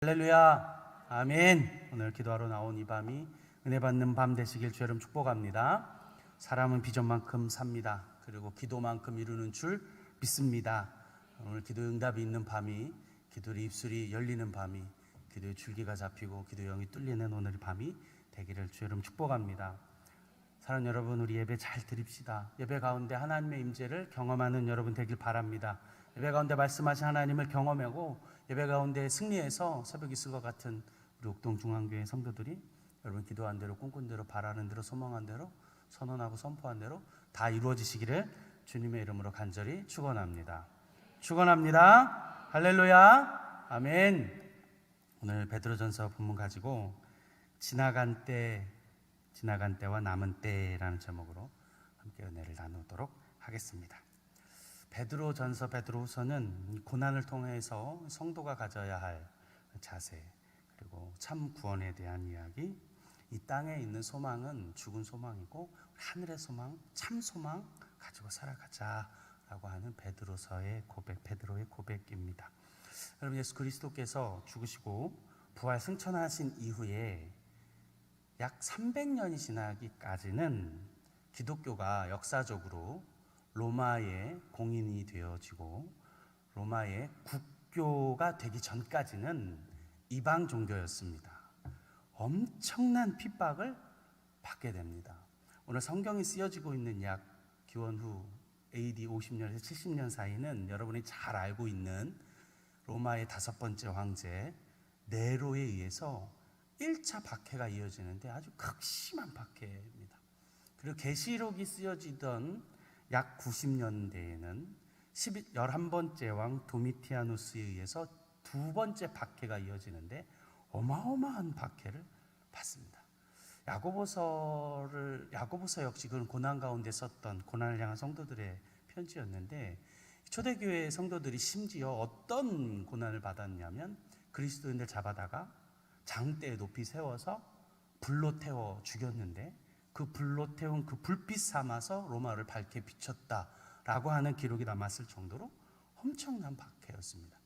할렐루야, 아멘. 오늘 기도하러 나온 이 밤이 은혜 받는 밤 되시길 주의 이름 축복합니다. 사람은 비전만큼 삽니다. 그리고 기도만큼 이루는 줄 믿습니다. 오늘 기도 응답이 있는 밤이, 기도의 입술이 열리는 밤이, 기도의 줄기가 잡히고 기도의 영이 뚫리는 오늘 밤이 되기를 주의 이름 축복합니다. 사랑하는 여러분, 우리 예배 잘 드립시다. 예배 가운데 하나님의 임재를 경험하는 여러분 되길 바랍니다. 예배 가운데 말씀하신 하나님을 경험하고 예배 가운데 승리해서 새벽 이슬과 같은 우리 옥동중앙교회 성도들이 여러분 기도한 대로, 꿈꾼 대로, 바라는 대로, 소망한 대로, 선언하고 선포한 대로 다 이루어지시기를 주님의 이름으로 간절히 축원합니다. 축원합니다. 할렐루야, 아멘. 오늘 베드로전서 본문 가지고 지나간 때와 남은 때라는 제목으로 함께 은혜를 나누도록 하겠습니다. 베드로전서, 베드로후서는 고난을 통해서 성도가 가져야 할 자세, 그리고 참 구원에 대한 이야기, 이 땅에 있는 소망은 죽은 소망이고 하늘의 소망, 참 소망 가지고 살아가자라고 하는 베드로서의 고백, 베드로의 고백입니다. 여러분, 예수 그리스도께서 죽으시고 부활 승천하신 이후에 약 300년이 지나기까지는 기독교가 역사적으로 로마의 공인이 되어지고 로마의 국교가 되기 전까지는 이방 종교였습니다. 엄청난 핍박을 받게 됩니다. 오늘 성경이 쓰여지고 있는 약 기원 후 AD 50년에서 70년 사이는 여러분이 잘 알고 있는 로마의 5번째 황제 네로에 의해서 1차 박해가 이어지는데 아주 극심한 박해입니다. 그리고 계시록이 쓰여지던 약 90년대에는 11번째 왕 도미티아누스에 의해서 2번째 박해가 이어지는데 어마어마한 박해를 받습니다. 야고보서 역시 그런 고난 가운데 썼던 고난을 향한 성도들의 편지였는데, 초대교회 성도들이 심지어 어떤 고난을 받았냐면 그리스도인들 잡아다가 장대에 높이 세워서 불로 태워 죽였는데 그 불로 태운 그 불빛 삼아서 로마를 밝게 비췄다라고 하는 기록이 남았을 정도로 엄청난 박해였습니다.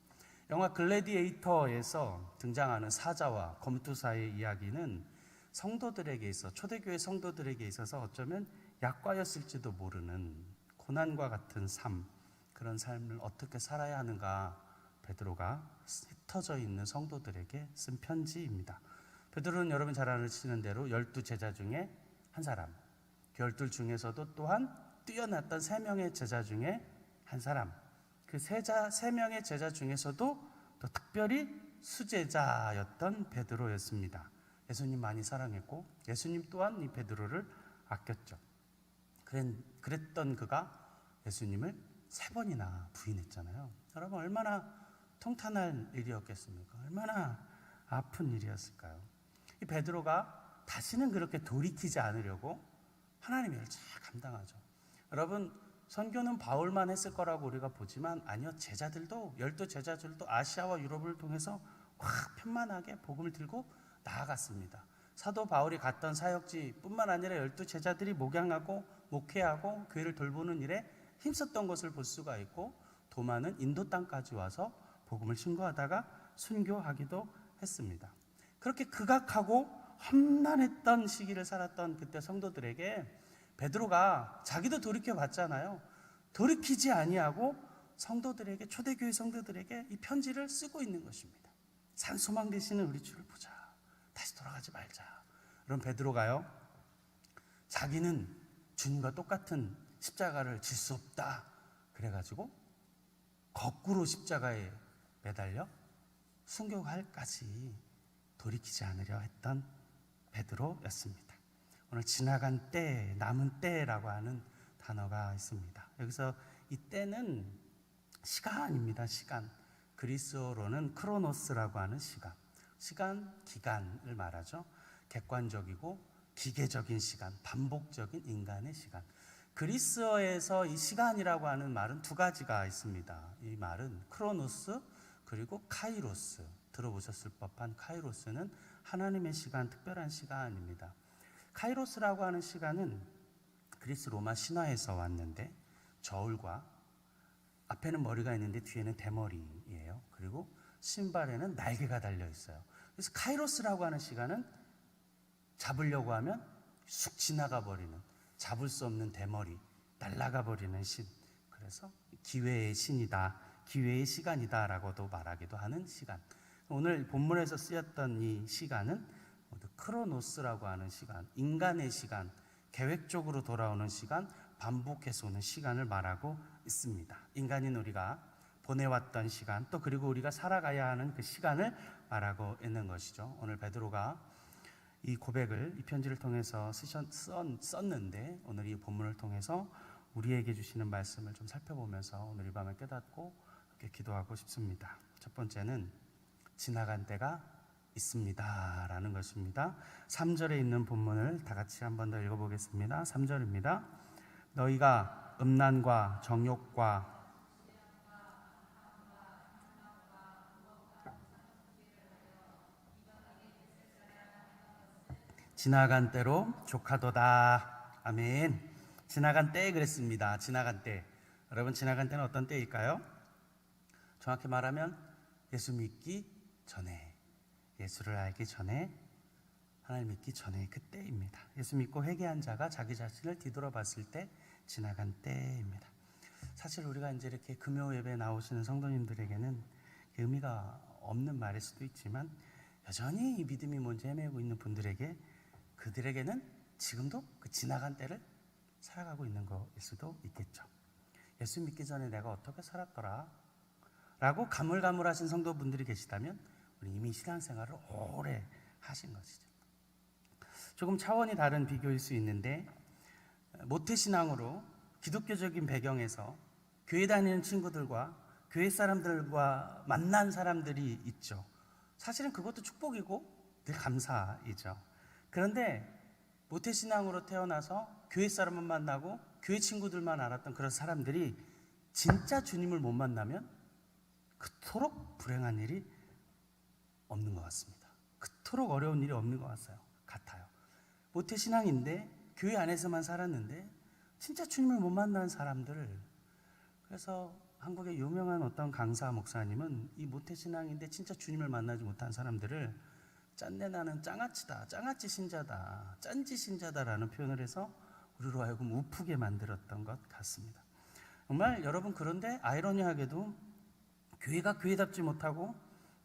영화 글래디에이터에서 등장하는 사자와 검투사의 이야기는 성도들에게 있어, 초대교회 성도들에게 있어서 어쩌면 약과였을지도 모르는 고난과 같은 삶, 그런 삶을 어떻게 살아야 하는가 베드로가 흩어져 있는 성도들에게 쓴 편지입니다. 베드로는 여러분 잘 아시는 대로 12제자 중에 한 사람, 12 중에서도 또한 뛰어났던 3명의 제자 중에 한 사람, 그 3명의 제자 중에서도 또 특별히 수제자였던 베드로였습니다. 예수님 많이 사랑했고 예수님 또한 이 베드로를 아꼈죠. 그랬던 그가 예수님을 3번이나 부인했잖아요. 여러분, 얼마나 통탄할 일이었겠습니까? 얼마나 아픈 일이었을까요? 이 베드로가 다시는 그렇게 돌이키지 않으려고 하나님의 일을 잘 감당하죠. 여러분, 선교는 바울만 했을 거라고 우리가 보지만 아니요, 제자들도 12제자들도 아시아와 유럽을 통해서 확 편만하게 복음을 들고 나아갔습니다. 사도 바울이 갔던 사역지뿐만 아니라 12제자들이 목양하고 목회하고 교회를 돌보는 일에 힘썼던 것을 볼 수가 있고, 도마는 인도 땅까지 와서 복음을 신고하다가 순교하기도 했습니다. 그렇게 극악하고 험난했던 시기를 살았던 그때 성도들에게 베드로가 자기도 돌이켜 봤잖아요. 돌이키지 아니하고 성도들에게, 초대교회 성도들에게 이 편지를 쓰고 있는 것입니다. 산소망 되시는 우리 주를 보자, 다시 돌아가지 말자. 그럼 베드로가요, 자기는 주님과 똑같은 십자가를 질 수 없다 그래가지고 거꾸로 십자가에 매달려 순교할까지 돌이키지 않으려 했던 베드로였습니다. 오늘 지나간 때, 남은 때라고 하는 단어가 있습니다. 여기서 이 때는 시간입니다. 시간. 그리스어로는 크로노스라고 하는 시간, 기간을 말하죠. 객관적이고 기계적인 시간, 반복적인 인간의 시간. 그리스어에서 이 시간이라고 하는 말은 2가지가 있습니다. 이 말은 크로노스 그리고 카이로스. 들어보셨을 법한 카이로스는 하나님의 시간, 특별한 시간입니다. 카이로스라고 하는 시간은 그리스 로마 신화에서 왔는데, 저울과 앞에는 머리가 있는데 뒤에는 대머리예요. 그리고 신발에는 날개가 달려 있어요. 그래서 카이로스라고 하는 시간은 잡으려고 하면 쑥 지나가 버리는, 잡을 수 없는 대머리, 날아가 버리는 신. 그래서 기회의 신이다, 기회의 시간이다라고도 말하기도 하는 시간. 오늘 본문에서 쓰였던 이 시간은 모두 크로노스라고 하는 시간, 인간의 시간, 계획적으로 돌아오는 시간, 반복해서 오는 시간을 말하고 있습니다. 인간인 우리가 보내왔던 시간, 또 그리고 우리가 살아가야 하는 그 시간을 말하고 있는 것이죠. 오늘 베드로가 이 고백을, 이 편지를 통해서 썼는데, 오늘 이 본문을 통해서 우리에게 주시는 말씀을 좀 살펴보면서 오늘 이 밤을 깨닫고 이렇게 기도하고 싶습니다. 첫 번째는 지나간 때가 있습니다 라는 것입니다. 3절에 있는 본문을 다 같이 한 번 더 읽어보겠습니다. 3절입니다. 너희가 음란과 정욕과 지나간 때로 족하도다. 아멘. 지나간 때 그랬습니다. 지나간 때. 여러분, 지나간 때는 어떤 때일까요? 정확히 말하면 예수 믿기 전에, 예수를 알기 전에, 하나님 믿기 전에 그 때입니다. 예수 믿고 회개한 자가 자기 자신을 뒤돌아봤을 때 지나간 때입니다. 사실 우리가 이제 이렇게 금요 예배에 나오시는 성도님들에게는 의미가 없는 말일 수도 있지만, 여전히 이 믿음이 뭔지 헤매고 있는 분들에게, 그들에게는 지금도 그 지나간 때를 살아가고 있는 것일 수도 있겠죠. 예수 믿기 전에 내가 어떻게 살았더라 라고 가물가물하신 성도분들이 계시다면 우리 이미 신앙생활을 오래 하신 것이죠. 조금 차원이 다른 비교일 수 있는데, 모태신앙으로 기독교적인 배경에서 교회 다니는 친구들과 교회 사람들과 만난 사람들이 있죠. 사실은 그것도 축복이고 늘 감사이죠. 그런데 모태신앙으로 태어나서 교회 사람만 만나고 교회 친구들만 알았던 그런 사람들이 진짜 주님을 못 만나면 그토록 불행한 일이 없는 것 같습니다. 그토록 어려운 일이 없는 것 같아요. 모태신앙인데 교회 안에서만 살았는데 진짜 주님을 못 만난 사람들. 그래서 한국의 유명한 어떤 강사 목사님은 이 모태신앙인데 진짜 주님을 만나지 못한 사람들을 짠내 나는 짱아찌다, 짱아찌 신자다, 짠지 신자다라는 표현을 해서 우리로 하여금 우프게 만들었던 것 같습니다. 정말 여러분, 그런데 아이러니하게도 교회가 교회답지 못하고,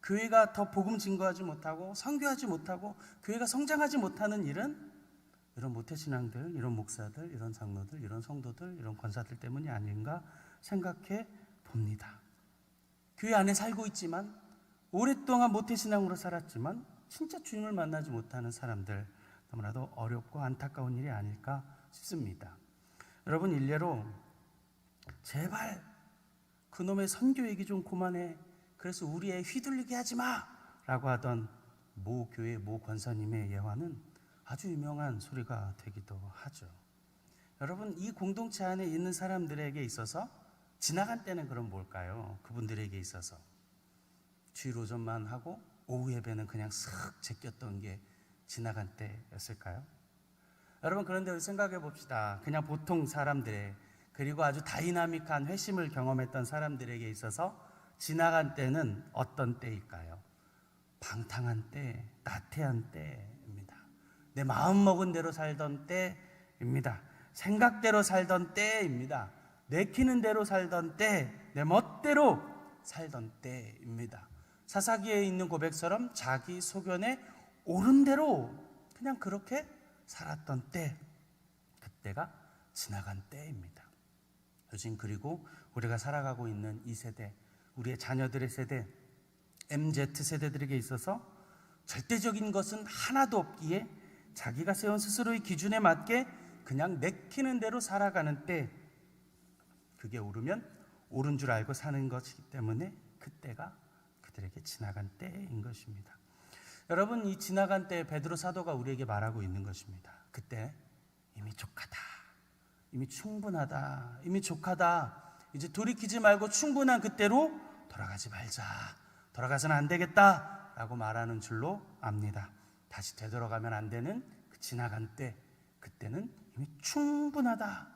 교회가 더 복음 증거하지 못하고, 선교하지 못하고, 교회가 성장하지 못하는 일은 이런 모태신앙들, 이런 목사들, 이런 장로들, 이런 성도들, 이런 권사들 때문이 아닌가 생각해 봅니다. 교회 안에 살고 있지만, 오랫동안 모태신앙으로 살았지만 진짜 주님을 만나지 못하는 사람들, 너무나도 어렵고 안타까운 일이 아닐까 싶습니다. 여러분, 일례로 제발 그놈의 선교 얘기 좀 그만해, 그래서 우리 애 휘둘리게 하지 마 라고 하던 모 교회 모 권사님의 예화는 아주 유명한 소리가 되기도 하죠. 여러분, 이 공동체 안에 있는 사람들에게 있어서 지나간 때는 그럼 뭘까요? 그분들에게 있어서 주일 오전만 하고 오후 예배는 그냥 쓱 제꼈던 게 지나간 때였을까요? 여러분, 그런데 우리 생각해 봅시다. 그냥 보통 사람들의, 그리고 아주 다이나믹한 회심을 경험했던 사람들에게 있어서 지나간 때는 어떤 때일까요? 방탕한 때, 나태한 때입니다. 내 마음 먹은 대로 살던 때입니다. 생각대로 살던 때입니다. 내키는 대로 살던 때, 내 멋대로 살던 때입니다. 사사기에 있는 고백처럼 자기 소견에 옳은 대로 그냥 그렇게 살았던 때, 그때가 지나간 때입니다. 요즘 그리고 우리가 살아가고 있는 이 세대, 우리의 자녀들의 세대, MZ세대들에게 있어서 절대적인 것은 하나도 없기에 자기가 세운 스스로의 기준에 맞게 그냥 내키는 대로 살아가는 때, 그게 옳으면 옳은 줄 알고 사는 것이기 때문에 그때가 그들에게 지나간 때인 것입니다. 여러분, 이 지나간 때 베드로 사도가 우리에게 말하고 있는 것입니다. 그때 이미 족하다, 이미 충분하다, 이미 족하다, 이제 돌이키지 말고 충분한 그때로 돌아가지 말자, 돌아가서는 안 되겠다 라고 말하는 줄로 압니다. 다시 되돌아가면 안 되는 그 지나간 때, 그때는 이미 충분하다,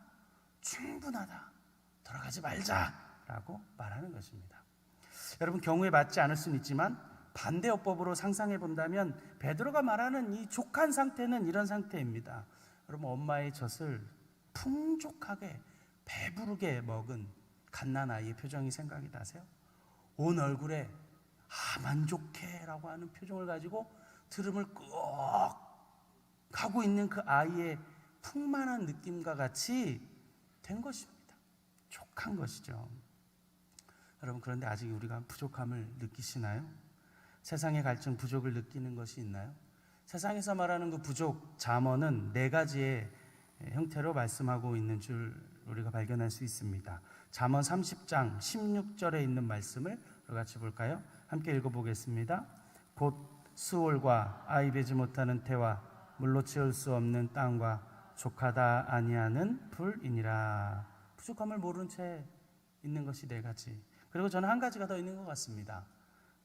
충분하다, 돌아가지 말자 라고 말하는 것입니다. 여러분, 경우에 맞지 않을 수는 있지만 반대어법으로 상상해 본다면 베드로가 말하는 이 족한 상태는 이런 상태입니다. 여러분, 엄마의 젖을 풍족하게 배부르게 먹은 갓난아이의 표정이 생각이 나세요? 온 얼굴에 만족해 라고 하는 표정을 가지고 드름을 끄억 하고 있는 그 아이의 풍만한 느낌과 같이 된 것입니다. 족한 것이죠. 여러분, 그런데 아직 우리가 부족함을 느끼시나요? 세상의 갈증, 부족을 느끼는 것이 있나요? 세상에서 말하는 그 부족, 잠언은 4가지의 형태로 말씀하고 있는 줄 우리가 발견할 수 있습니다. 잠언 30장 16절에 있는 말씀을 같이 볼까요? 함께 읽어보겠습니다. 곧 수월과 아이 베지 못하는 태와 물로 채울 수 없는 땅과 족하다 아니하는 풀이니라. 부족함을 모른 채 있는 것이 4가지. 그리고 저는 한 가지가 더 있는 것 같습니다.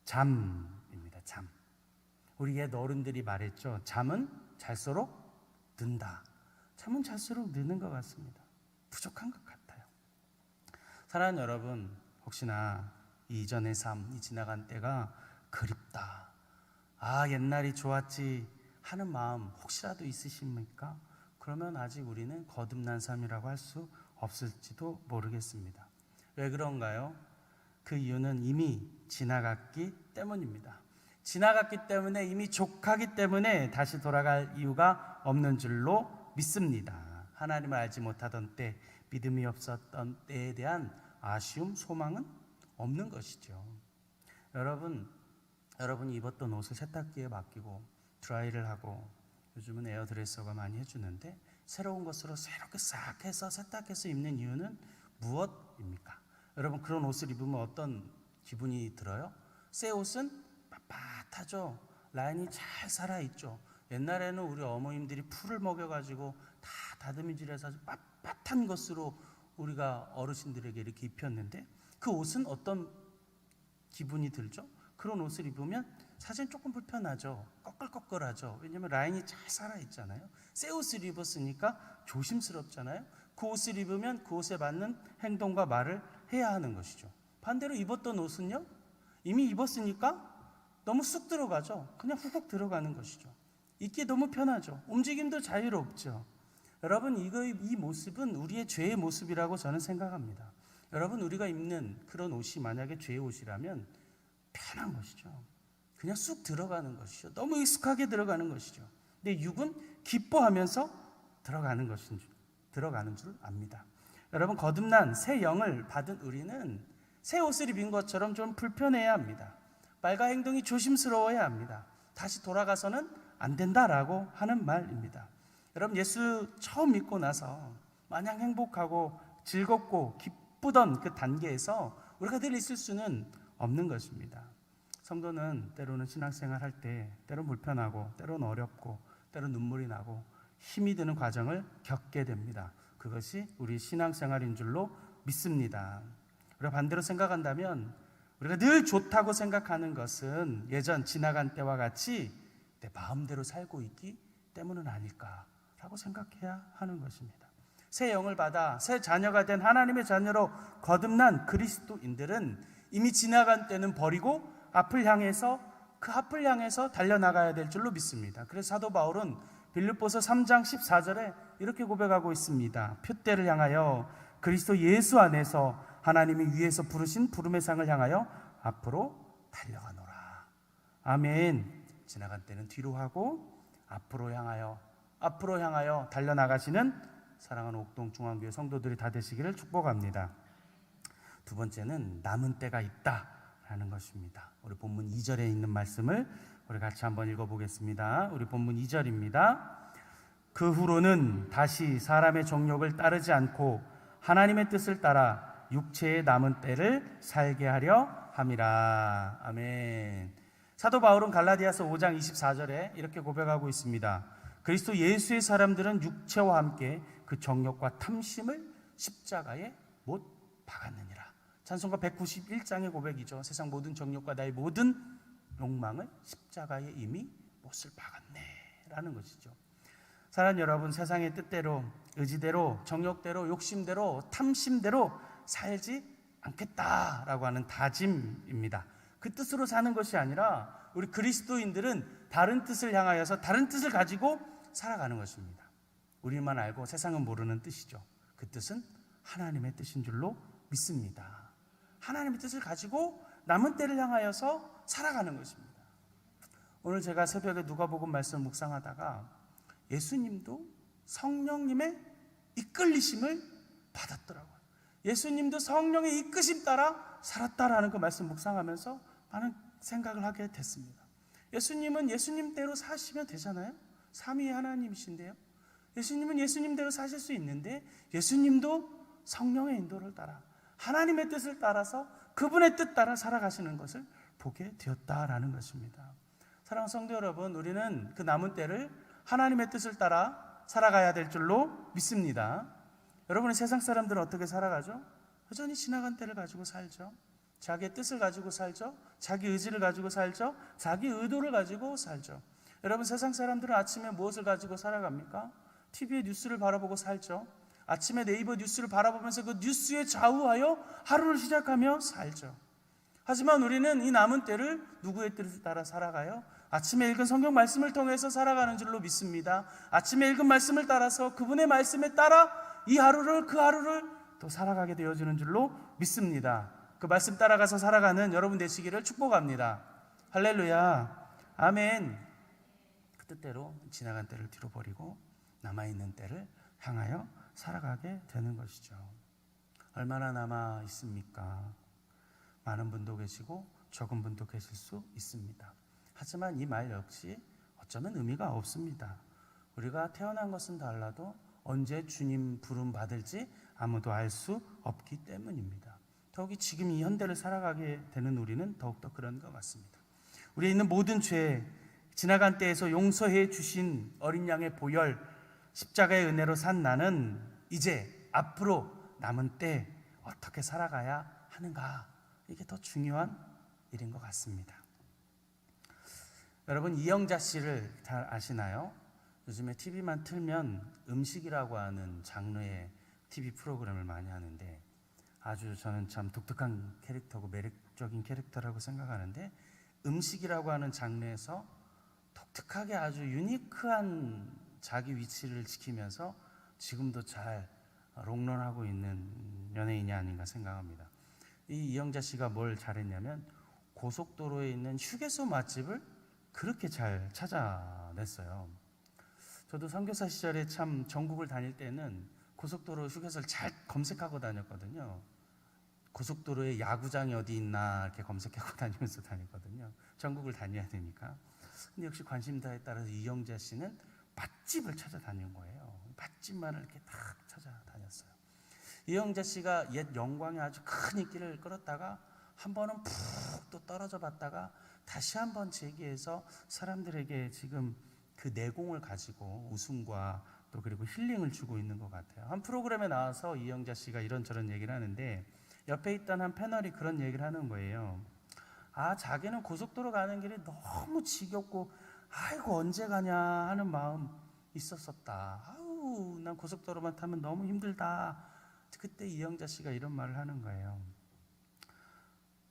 잠입니다. 잠. 우리 옛 어른들이 말했죠. 잠은 잘수록 는다. 잠은 잘수록 느는 것 같습니다. 부족한 것 같아요. 사랑하는 여러분, 혹시나 이 이전의 삶, 이 지나간 때가 그립다, 옛날이 좋았지 하는 마음 혹시라도 있으십니까? 그러면 아직 우리는 거듭난 삶이라고 할 수 없을지도 모르겠습니다. 왜 그런가요? 그 이유는 이미 지나갔기 때문입니다. 지나갔기 때문에, 이미 족하기 때문에 다시 돌아갈 이유가 없는 줄로 믿습니다. 하나님을 알지 못하던 때, 믿음이 없었던 때에 대한 아쉬움, 소망은 없는 것이죠. 여러분이 입었던 옷을 세탁기에 맡기고 드라이를 하고, 요즘은 에어드레서가 많이 해주는데 새로운 것으로 새롭게 싹 해서 세탁해서 입는 이유는 무엇입니까? 여러분, 그런 옷을 입으면 어떤 기분이 들어요? 새 옷은 빳빳하죠. 라인이 잘 살아있죠. 옛날에는 우리 어머님들이 풀을 먹여가지고 다 다듬이질해서 빳빳한 것으로 우리가 어르신들에게 이렇게 입혔는데, 그 옷은 어떤 기분이 들죠? 그런 옷을 입으면 사실 조금 불편하죠. 꺼끌꺼끌하죠. 왜냐하면 라인이 잘 살아있잖아요. 새 옷을 입었으니까 조심스럽잖아요. 그 옷을 입으면 그 옷에 맞는 행동과 말을 해야 하는 것이죠. 반대로 입었던 옷은요, 이미 입었으니까 너무 쑥 들어가죠. 그냥 훅훅 들어가는 것이죠. 입기 너무 편하죠. 움직임도 자유롭죠. 여러분, 이 모습은 우리의 죄의 모습이라고 저는 생각합니다. 여러분, 우리가 입는 그런 옷이 만약에 죄의 옷이라면 편한 것이죠. 그냥 쑥 들어가는 것이죠. 너무 익숙하게 들어가는 것이죠. 근데 육은 기뻐하면서 들어가는 줄 압니다. 여러분, 거듭난 새 영을 받은 우리는 새 옷을 입은 것처럼 좀 불편해야 합니다. 말과 행동이 조심스러워야 합니다. 다시 돌아가서는 안 된다라고 하는 말입니다. 여러분, 예수 처음 믿고 나서 마냥 행복하고 즐겁고 기쁘던 그 단계에서 우리가 늘 있을 수는 없는 것입니다. 성도는 때로는 신앙생활 할 때 때로는 불편하고, 때로는 어렵고, 때로는 눈물이 나고 힘이 드는 과정을 겪게 됩니다. 그것이 우리 신앙생활인 줄로 믿습니다. 우리가 반대로 생각한다면, 우리가 늘 좋다고 생각하는 것은 예전 지나간 때와 같이 내 마음대로 살고 있기 때문은 아닐까라고 생각해야 하는 것입니다. 새 영을 받아 새 자녀가 된 하나님의 자녀로 거듭난 그리스도인들은 이미 지나간 때는 버리고 그 앞을 향해서 달려나가야 될 줄로 믿습니다. 그래서 사도 바울은 빌립보서 3장 14절에 이렇게 고백하고 있습니다. 표대를 향하여 그리스도 예수 안에서 하나님이 위에서 부르신 부름의 상을 향하여 앞으로 달려가노라. 아멘. 지나간 때는 뒤로 하고 앞으로 향하여 달려나가시는 사랑하는 옥동 중앙교회 성도들이 다 되시기를 축복합니다. 두 번째는 남은 때가 있다라는 것입니다. 우리 본문 2절에 있는 말씀을 우리 같이 한번 읽어보겠습니다. 우리 본문 2절입니다. 그 후로는 다시 사람의 정욕을 따르지 않고 하나님의 뜻을 따라 육체의 남은 때를 살게 하려 함이라. 아멘. 사도 바울은 갈라디아서 5장 24절에 이렇게 고백하고 있습니다. 그리스도 예수의 사람들은 육체와 함께 그 정욕과 탐심을 십자가에 못 박았느니라. 찬송가 191장의 고백이죠. 세상 모든 정욕과 나의 모든 욕망을 십자가에 이미 못을 박았네 라는 것이죠. 사랑하는 여러분, 세상의 뜻대로, 의지대로, 정욕대로, 욕심대로, 탐심대로 살지 않겠다라고 하는 다짐입니다. 그 뜻으로 사는 것이 아니라 우리 그리스도인들은 다른 뜻을 향하여서 다른 뜻을 가지고 살아가는 것입니다. 우리만 알고 세상은 모르는 뜻이죠. 그 뜻은 하나님의 뜻인 줄로 믿습니다. 하나님의 뜻을 가지고 남은 때를 향하여서 살아가는 것입니다. 오늘 제가 새벽에 누가복음 말씀 묵상하다가 예수님도 성령님의 이끌리심을 받았더라고요. 예수님도 성령의 이끄심 따라 살았다라는 그 말씀 묵상하면서 많은 생각을 하게 됐습니다. 예수님은 예수님대로 사시면 되잖아요. 삼위의 하나님이신데요. 예수님은 예수님대로 사실 수 있는데 예수님도 성령의 인도를 따라 하나님의 뜻을 따라서 그분의 뜻 따라 살아가시는 것을 보게 되었다라는 것입니다. 사랑하는 성도 여러분, 우리는 그 남은 때를 하나님의 뜻을 따라 살아가야 될 줄로 믿습니다. 여러분의 세상 사람들은 어떻게 살아가죠? 여전히 지나간 때를 가지고 살죠. 자기의 뜻을 가지고 살죠. 자기 의지를 가지고 살죠. 자기 의도를 가지고 살죠. 여러분, 세상 사람들은 아침에 무엇을 가지고 살아갑니까? TV에 뉴스를 바라보고 살죠. 아침에 네이버 뉴스를 바라보면서 그 뉴스에 좌우하여 하루를 시작하며 살죠. 하지만 우리는 이 남은 때를 누구의 뜻을 따라 살아가요? 아침에 읽은 성경 말씀을 통해서 살아가는 줄로 믿습니다. 아침에 읽은 말씀을 따라서 그분의 말씀에 따라 이 하루를 그 하루를 또 살아가게 되어지는 줄로 믿습니다. 그 말씀 따라가서 살아가는 여러분 되시기를 축복합니다. 할렐루야, 아멘. 그 뜻대로 지나간 때를 뒤로 버리고 남아있는 때를 향하여 살아가게 되는 것이죠. 얼마나 남아 있습니까? 많은 분도 계시고 적은 분도 계실 수 있습니다. 하지만 이 말 역시 어쩌면 의미가 없습니다. 우리가 태어난 것은 달라도 언제 주님 부름 받을지 아무도 알 수 없기 때문입니다. 더욱이 지금 이 현대를 살아가게 되는 우리는 더욱더 그런 것 같습니다. 우리에 있는 모든 죄, 지나간 때에서 용서해 주신 어린 양의 보혈, 십자가의 은혜로 산 나는 이제 앞으로 남은 때 어떻게 살아가야 하는가, 이게 더 중요한 일인 것 같습니다. 여러분, 이영자 씨를 잘 아시나요? 요즘에 TV만 틀면 음식이라고 하는 장르의 TV 프로그램을 많이 하는데 아주 저는 참 독특한 캐릭터고 매력적인 캐릭터라고 생각하는데, 음식이라고 하는 장르에서 독특하게 아주 유니크한 자기 위치를 지키면서 지금도 잘 롱런하고 있는 연예인이 아닌가 생각합니다. 이 이영자 씨가 뭘 잘했냐면 고속도로에 있는 휴게소 맛집을 그렇게 잘 찾아냈어요. 저도 선교사 시절에 참 전국을 다닐 때는 고속도로 휴게소를 잘 검색하고 다녔거든요. 고속도로에 야구장이 어디 있나 이렇게 검색하고 다니면서 다녔거든요. 전국을 다녀야 되니까. 근데 역시 관심사에 따라서 이영자 씨는 맛집을 찾아다닌 거예요. 맛집만을 이렇게 딱 찾아다녔어요. 이영자 씨가 옛 영광에 아주 큰 인기를 끌었다가 한 번은 푹 또 떨어져 봤다가 다시 한번 재기해서 사람들에게 지금 그 내공을 가지고 웃음과 또 그리고 힐링을 주고 있는 것 같아요. 한 프로그램에 나와서 이영자 씨가 이런저런 얘기를 하는데 옆에 있던 한 패널이 그런 얘기를 하는 거예요. 아, 자기는 고속도로 가는 길이 너무 지겹고 아이고 언제 가냐 하는 마음 있었었다. 아우, 난 고속도로만 타면 너무 힘들다. 그때 이영자 씨가 이런 말을 하는 거예요.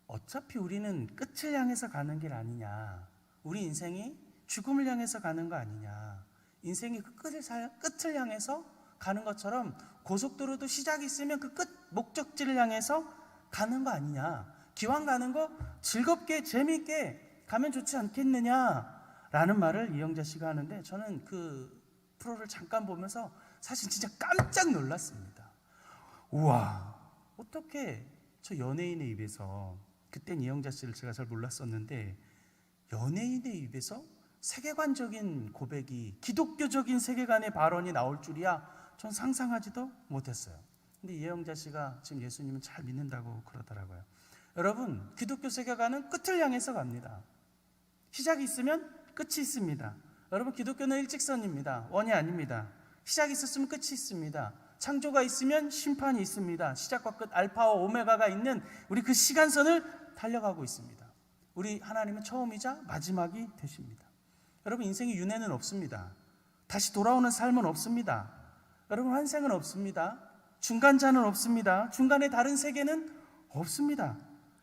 어차피 우리는 끝을 향해서 가는 길 아니냐. 우리 인생이 죽음을 향해서 가는 거 아니냐. 인생이 그 끝을 향해서 가는 것처럼 고속도로도 시작이 있으면 그 끝 목적지를 향해서 가는 거 아니냐. 기왕 가는 거 즐겁게 재미있게 가면 좋지 않겠느냐라는 말을 이영자 씨가 하는데, 저는 그 프로를 잠깐 보면서 사실 진짜 깜짝 놀랐습니다. 우와, 어떻게 저 연예인의 입에서, 그땐 이영자 씨를 제가 잘 몰랐었는데 연예인의 입에서 세계관적인 고백이, 기독교적인 세계관의 발언이 나올 줄이야 전 상상하지도 못했어요. 근데 이영자 씨가 지금 예수님을 잘 믿는다고 그러더라고요. 여러분, 기독교 세계관은 끝을 향해서 갑니다. 시작이 있으면 끝이 있습니다. 여러분, 기독교는 일직선입니다. 원이 아닙니다. 시작이 있었으면 끝이 있습니다. 창조가 있으면 심판이 있습니다. 시작과 끝, 알파와 오메가가 있는 우리 그 시간선을 달려가고 있습니다. 우리 하나님은 처음이자 마지막이 되십니다. 여러분, 인생에 윤회는 없습니다. 다시 돌아오는 삶은 없습니다. 여러분, 환생은 없습니다. 중간자는 없습니다. 중간에 다른 세계는 없습니다.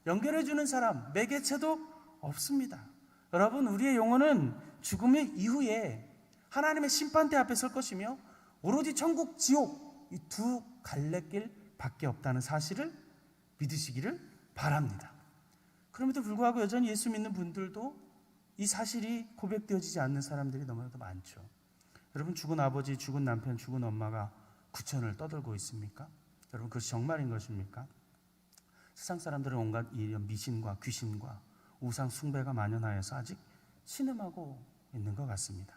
연결해주는 사람, 매개체도 없습니다. 여러분, 우리의 영혼은 죽음의 이후에 하나님의 심판대 앞에 설 것이며 오로지 천국, 지옥 이 두 갈래길 밖에 없다는 사실을 믿으시기를 바랍니다. 그럼에도 불구하고 여전히 예수 믿는 분들도 이 사실이 고백되어지지 않는 사람들이 너무나도 많죠. 여러분, 죽은 아버지, 죽은 남편, 죽은 엄마가 구천을 떠들고 있습니까? 여러분, 그것이 정말인 것입니까? 세상 사람들은 온갖 이런 미신과 귀신과 우상 숭배가 만연하여서 아직 신음하고 있는 것 같습니다.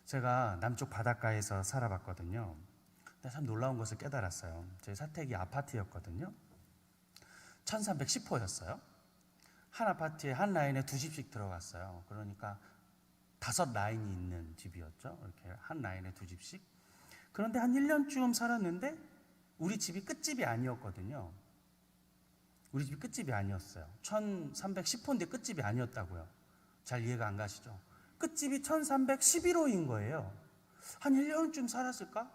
제가 남쪽 바닷가에서 살아봤거든요. 근데 참 놀라운 것을 깨달았어요. 제 사택이 아파트였거든요. 1310호였어요. 한 아파트에 한 라인에 두 집씩 들어갔어요. 그러니까 5라인이 있는 집이었죠. 이렇게 한 라인에 두 집씩. 그런데 한 1년쯤 살았는데 우리 집이 끝집이 아니었거든요. 우리 집이 끝집이 아니었어요. 1310호인데 끝집이 아니었다고요. 잘 이해가 안 가시죠? 끝집이 1311호인 거예요. 한 1년쯤 살았을까?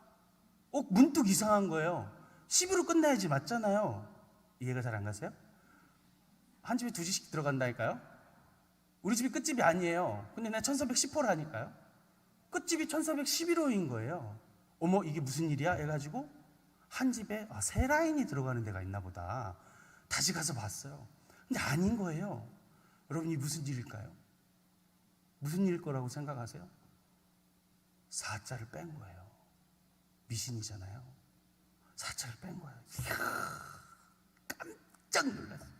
문득 이상한 거예요. 10으로 끝나야지 맞잖아요. 이해가 잘 안 가세요? 한 집에 두 집씩 들어간다니까요. 우리 집이 끝집이 아니에요. 근데 내가 1310호라니까요. 끝집이 1411호인 거예요. 어머, 이게 무슨 일이야? 해가지고 한 집에 세 라인이 들어가는 데가 있나 보다. 다시 가서 봤어요. 근데 아닌 거예요. 여러분, 이 무슨 일일까요? 무슨 일일 거라고 생각하세요? 4자를 뺀 거예요. 미신이잖아요. 4자를 뺀 거예요. 이야, 깜짝 놀랐어요.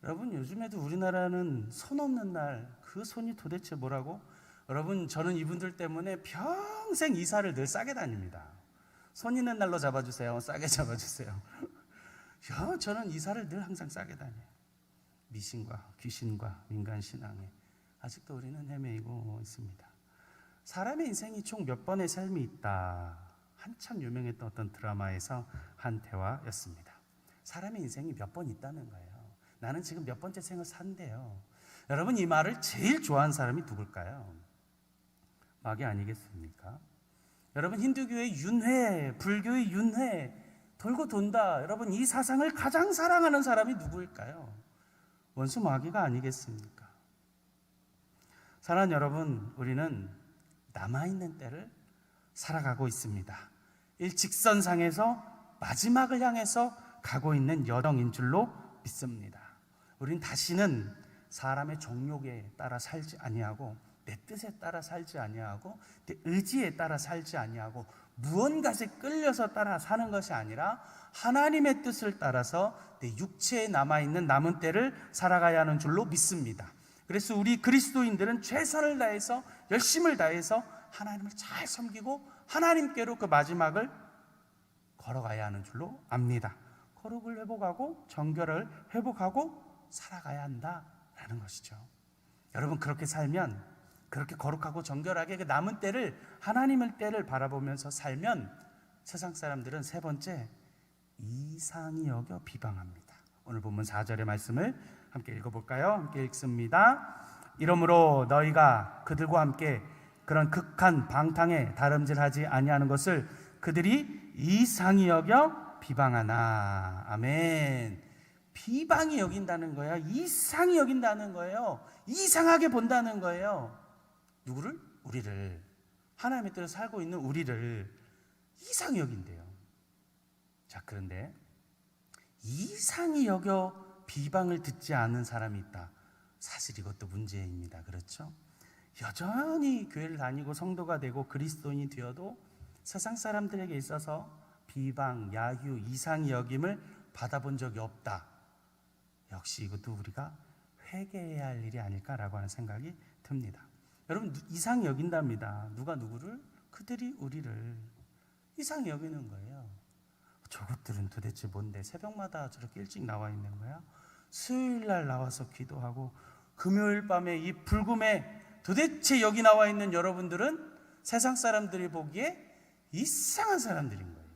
여러분, 요즘에도 우리나라는 손 없는 날, 그 손이 도대체 뭐라고? 여러분, 저는 이분들 때문에 평생 이사를 늘 싸게 다닙니다. 손 있는 날로 잡아주세요. 싸게 잡아주세요. 저는 이사를 늘 항상 싸게 다녀요. 미신과 귀신과 민간신앙에 아직도 우리는 헤매이고 있습니다. 사람의 인생이 총 몇 번의 삶이 있다. 한참 유명했던 어떤 드라마에서 한 대화였습니다. 사람의 인생이 몇 번 있다는 거예요. 나는 지금 몇 번째 생을 산대요. 여러분, 이 말을 제일 좋아하는 사람이 누굴까요? 마귀 아니겠습니까? 여러분, 힌두교의 윤회, 불교의 윤회 돌고 돈다. 여러분, 이 사상을 가장 사랑하는 사람이 누구일까요? 원수 마귀가 아니겠습니까? 사랑하는 여러분, 우리는 남아있는 때를 살아가고 있습니다. 일직선상에서 마지막을 향해서 가고 있는 여정인 줄로 믿습니다. 우리는 다시는 사람의 정욕에 따라 살지 아니하고 내 뜻에 따라 살지 아니하고 내 의지에 따라 살지 아니하고 무언가에 끌려서 따라 사는 것이 아니라 하나님의 뜻을 따라서 내 육체에 남아있는 남은 때를 살아가야 하는 줄로 믿습니다. 그래서 우리 그리스도인들은 최선을 다해서 열심을 다해서 하나님을 잘 섬기고 하나님께로 그 마지막을 걸어가야 하는 줄로 압니다. 거룩을 회복하고 정결을 회복하고 살아가야 한다라는 것이죠. 여러분, 그렇게 살면, 그렇게 거룩하고 정결하게 그 남은 때를, 하나님의 때를 바라보면서 살면 세상 사람들은 세 번째, 이상히 여겨 비방합니다. 오늘 본문 4절의 말씀을 함께 읽어볼까요? 함께 읽습니다. 이러므로 너희가 그들과 함께 그런 극한 방탕에 다름질하지 아니하는 것을 그들이 이상히 여겨 비방하나. 아멘. 비방이 여긴다는 거예요. 이상히 여긴다는 거예요. 이상하게 본다는 거예요. 누구를? 우리를. 하나님의 뜻을 살고 있는 우리를 이상히 여긴대요. 자, 그런데 이상히 여겨 비방을 듣지 않는 사람이 있다. 사실 이것도 문제입니다. 그렇죠? 여전히 교회를 다니고 성도가 되고 그리스도인이 되어도 세상 사람들에게 있어서 비방, 야유, 이상히 여김을 받아본 적이 없다. 역시 이것도 우리가 회개해야 할 일이 아닐까라고 하는 생각이 듭니다. 여러분, 이상히 여긴답니다. 누가 누구를? 그들이 우리를 이상히 여기는 거예요. 저것들은 도대체 뭔데 새벽마다 저렇게 일찍 나와 있는 거야? 수요일날 나와서 기도하고 금요일 밤에 이 불금에 도대체 여기 나와 있는 여러분들은 세상 사람들이 보기에 이상한 사람들인 거예요.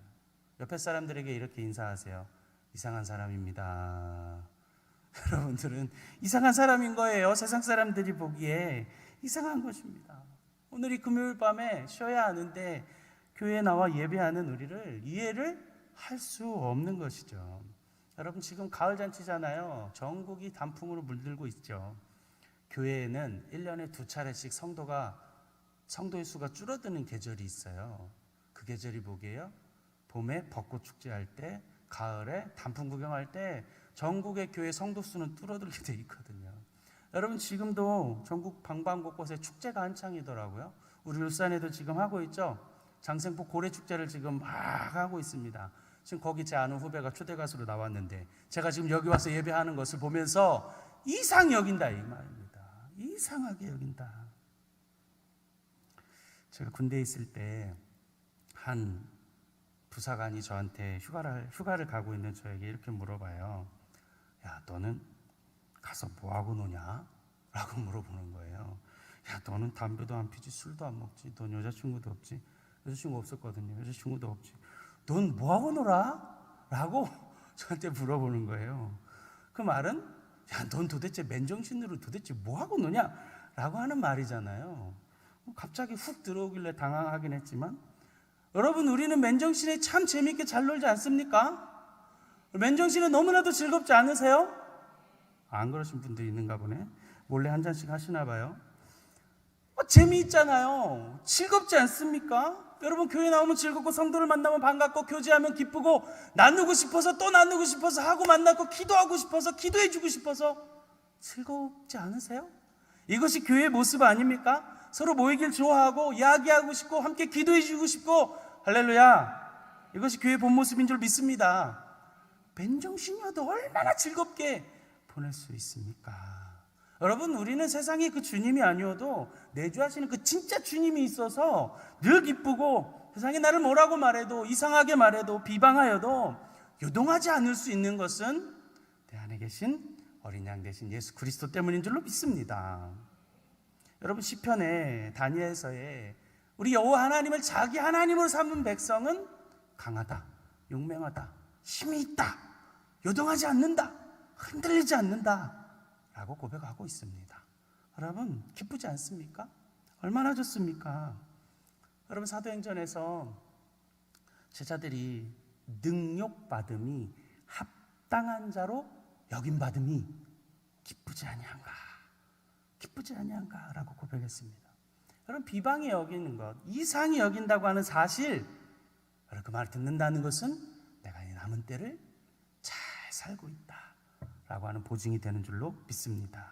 옆에 사람들에게 이렇게 인사하세요. 이상한 사람입니다. 여러분들은 이상한 사람인 거예요. 세상 사람들이 보기에 이상한 것입니다. 오늘 이 금요일 밤에 쉬어야 하는데 교회에 나와 예배하는 우리를 이해를 할 수 없는 것이죠. 여러분 지금 가을 잔치잖아요. 전국이 단풍으로 물들고 있죠. 교회에는 1년에 2차례씩 성도의 수가 줄어드는 계절이 있어요. 그 계절이 뭐게요? 봄에 벚꽃 축제할 때, 가을에 단풍 구경할 때 전국의 교회 성도 수는 줄어들게 돼 있거든요. 여러분 지금도 전국 방방곳곳에 축제가 한창이더라고요. 우리 울산에도 지금 하고 있죠. 장생포 고래축제를 지금 막 하고 있습니다. 지금 거기 제 아는 후배가 초대 가수로 나왔는데 제가 지금 여기 와서 예배하는 것을 보면서 이상히 여긴다 이 말입니다. 이상하게 여긴다. 제가 군대에 있을 때 한 부사관이 저한테 휴가를 가고 있는 저에게 이렇게 물어봐요. 야, 너는 가서 뭐하고 노냐? 라고 물어보는 거예요. 야, 너는 담배도 안 피지, 술도 안 먹지, 넌 여자친구도 없지. 여자친구 없었거든요. 여자친구도 없지. 넌 뭐하고 놀아? 라고 저한테 물어보는 거예요. 그 말은 야, 넌 도대체 맨정신으로 도대체 뭐하고 노냐? 라고 하는 말이잖아요. 갑자기 훅 들어오길래 당황하긴 했지만 여러분 우리는 맨정신에 참 재미있게 잘 놀지 않습니까? 맨정신에 너무나도 즐겁지 않으세요? 안 그러신 분들이 있는가 보네. 몰래 한 잔씩 하시나 봐요. 재미있잖아요. 즐겁지 않습니까? 여러분 교회 나오면 즐겁고 성도를 만나면 반갑고 교제하면 기쁘고 나누고 싶어서 또 나누고 싶어서 하고 만나고 기도하고 싶어서 기도해주고 싶어서 즐겁지 않으세요? 이것이 교회의 모습 아닙니까? 서로 모이길 좋아하고 이야기하고 싶고 함께 기도해주고 싶고 할렐루야, 이것이 교회의 본 모습인 줄 믿습니다. 맨정신이어도 얼마나 즐겁게 보낼 수 있습니까? 여러분 우리는 세상에 그 주님이 아니어도 내주하시는 그 진짜 주님이 있어서 늘 기쁘고 세상에 나를 뭐라고 말해도 이상하게 말해도 비방하여도 요동하지 않을 수 있는 것은 내 안에 계신 어린 양 되신 예수 그리스도 때문인 줄로 믿습니다. 여러분 시편에 다니엘서에 우리 여호와 하나님을 자기 하나님으로 삼은 백성은 강하다, 용맹하다, 힘이 있다, 요동하지 않는다, 흔들리지 않는다 라고 고백하고 있습니다. 여러분 기쁘지 않습니까? 얼마나 좋습니까? 여러분 사도행전에서 제자들이 능욕받음이 합당한 자로 여김받음이 기쁘지 아니한가, 기쁘지 아니한가 라고 고백했습니다. 여러분 비방이 여기는 것, 이상히 여긴다고 하는 사실, 여러분 그 말을 듣는다는 것은 내가 이 남은 때를 잘 살고 있다 라고 하는 보증이 되는 줄로 믿습니다.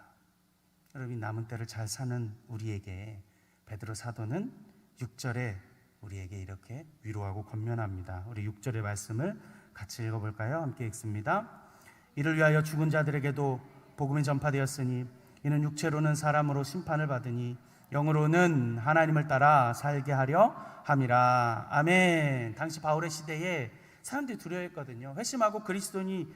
여러분 이 남은 때를 잘 사는 우리에게 베드로 사도는 6절에 우리에게 이렇게 위로하고 권면합니다. 우리 6절의 말씀을 같이 읽어볼까요? 함께 읽습니다. 이를 위하여 죽은 자들에게도 복음이 전파되었으니 이는 육체로는 사람으로 심판을 받으니 영으로는 하나님을 따라 살게 하려 함이라. 아멘. 당시 바울의 시대에 사람들이 두려워했거든요. 회심하고 그리스도인이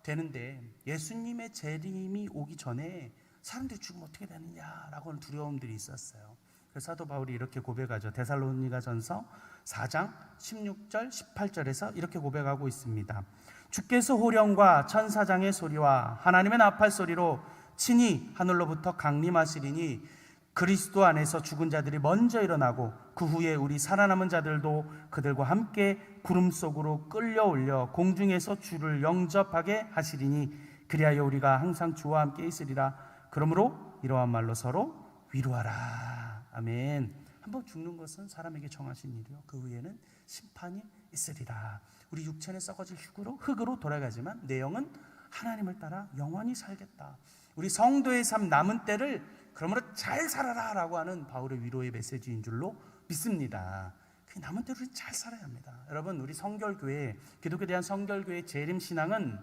되는데 예수님의 재림이 오기 전에 사람들이 죽으면 어떻게 되느냐라고 하는 두려움들이 있었어요. 그래서 사도 바울이 이렇게 고백하죠. 데살로니가전서 4장 16절 18절에서 이렇게 고백하고 있습니다. 주께서 호령과 천사장의 소리와 하나님의 나팔 소리로 친히 하늘로부터 강림하시리니 그리스도 안에서 죽은 자들이 먼저 일어나고 그 후에 우리 살아남은 자들도 그들과 함께 구름 속으로 끌려올려 공중에서 주를 영접하게 하시리니 그리하여 우리가 항상 주와 함께 있으리라. 그러므로 이러한 말로 서로 위로하라. 아멘. 한번 죽는 것은 사람에게 정하신 일이요 그 후에는 심판이 있으리라. 우리 육체는 썩어질 흙으로 돌아가지만 내 영은 하나님을 따라 영원히 살겠다. 우리 성도의 삶 남은 때를 그러므로 잘 살아라 라고 하는 바울의 위로의 메시지인 줄로 믿습니다. 그 남은 때를 잘 살아야 합니다. 여러분 우리 성결교회, 기독교에 대한 성결교회 재림신앙은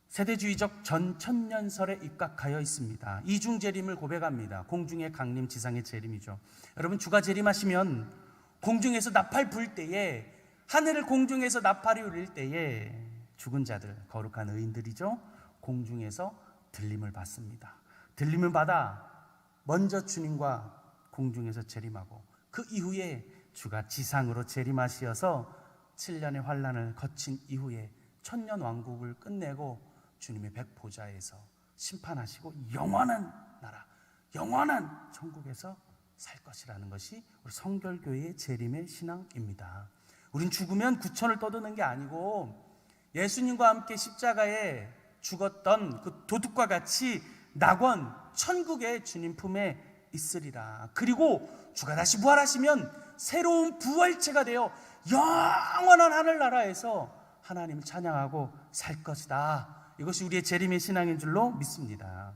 세대주의적 전천년설에 입각하여 있습니다. 이중재림을 고백합니다. 공중의 강림, 지상의 재림이죠. 여러분 주가 재림하시면 공중에서 나팔 불 때에, 하늘을 공중에서 나팔이 울릴 때에 죽은 자들, 거룩한 의인들이죠, 공중에서 들림을 받습니다. 들림을 받아 먼저 주님과 공중에서 재림하고 그 이후에 주가 지상으로 재림하시어서 7년의 환난을 거친 이후에 천년왕국을 끝내고 주님의 백보좌에서 심판하시고 영원한 나라, 영원한 천국에서 살 것이라는 것이 우리 성결교회의 재림의 신앙입니다. 우린 죽으면 구천을 떠도는 게 아니고 예수님과 함께 십자가에 죽었던 그 도둑과 같이 낙원 천국의 주님 품에 있으리라. 그리고 주가 다시 부활하시면 새로운 부활체가 되어 영원한 하늘나라에서 하나님을 찬양하고 살 것이다. 이것이 우리의 재림의 신앙인 줄로 믿습니다.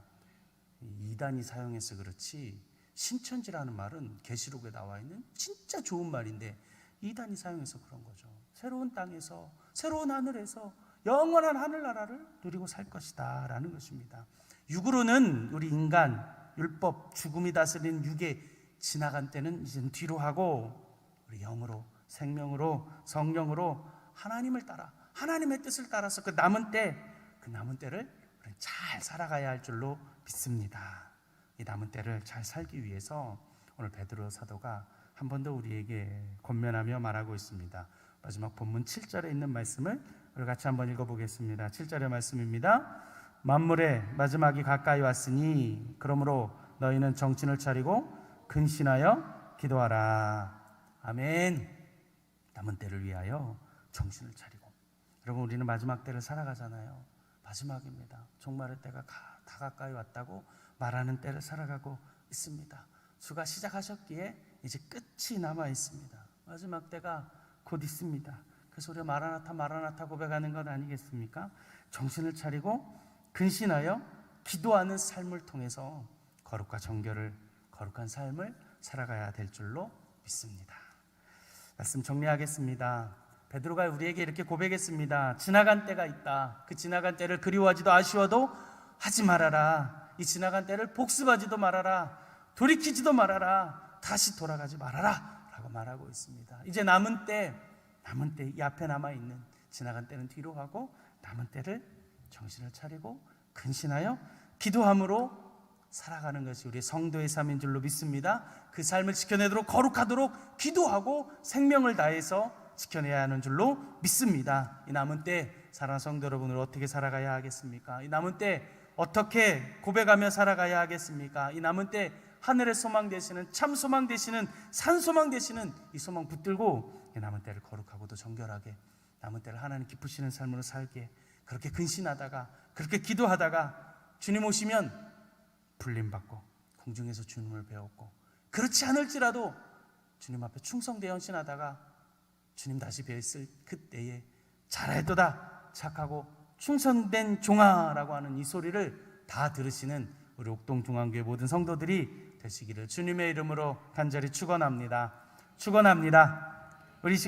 이단이 사용해서 그렇지 신천지라는 말은 계시록에 나와 있는 진짜 좋은 말인데 이단이 사용해서 그런 거죠. 새로운 땅에서 새로운 하늘에서 영원한 하늘나라를 누리고 살 것이다 라는 것입니다. 육으로는 우리 인간, 율법, 죽음이 다스리는 육의 지나간 때는 이제는 뒤로 하고 우리 영으로, 생명으로, 성령으로 하나님을 따라 하나님의 뜻을 따라서 그 남은 때를 잘 살아가야 할 줄로 믿습니다. 이 남은 때를 잘 살기 위해서 오늘 베드로 사도가 한 번 더 우리에게 권면하며 말하고 있습니다. 마지막 본문 7절에 있는 말씀을 우리 같이 한번 읽어보겠습니다. 7절의 말씀입니다. 만물의 마지막이 가까이 왔으니 그러므로 너희는 정신을 차리고 근신하여 기도하라. 아멘. 남은 때를 위하여 정신을 차리고. 여러분, 우리는 마지막 때를 살아가잖아요. 마지막입니다. 종말의 때가 다 가까이 왔다고 말하는 때를 살아가고 있습니다. 주가 시작하셨기에 이제 끝이 남아 있습니다. 마지막 때가 곧 있습니다. 그래서 우리가 마라나타 마라나타 고백하는 것 아니겠습니까? 정신을 차리고 근신하여 기도하는 삶을 통해서 거룩한 삶을 살아가야 될 줄로 믿습니다. 말씀 정리하겠습니다. 베드로가 우리에게 이렇게 고백했습니다. 지나간 때가 있다. 그 지나간 때를 그리워하지도 아쉬워도 하지 말아라. 이 지나간 때를 복습하지도 말아라. 돌이키지도 말아라. 다시 돌아가지 말아라 라고 말하고 있습니다. 이제 남은 때 이 앞에 남아있는 지나간 때는 뒤로 하고 남은 때를 정신을 차리고 근신하여 기도함으로 살아가는 것이 우리 성도의 삶인 줄로 믿습니다. 그 삶을 지켜내도록 거룩하도록 기도하고 생명을 다해서 지켜내야 하는 줄로 믿습니다. 이 남은 때 사랑하는 성도 여러분을 어떻게 살아가야 하겠습니까? 이 남은 때 어떻게 고백하며 살아가야 하겠습니까? 이 남은 때 하늘의 소망 되시는 참 소망 되시는 산 소망 되시는 이 소망 붙들고 이 남은 때를 거룩하고도 정결하게 남은 때를 하나님 기쁘시는 삶으로 살게 그렇게 근신하다가 그렇게 기도하다가 주님 오시면 불림받고 공중에서 주님을 배웠고 그렇지 않을지라도 주님 앞에 충성되어 헌신하다가 주님 다시 뵈었을 그때에 잘하였도다 착하고 충성된 종아라고 하는 이 소리를 다 들으시는 우리 옥동중앙교회 모든 성도들이 되시기를 주님의 이름으로 간절히 축원합니다. 우리 시간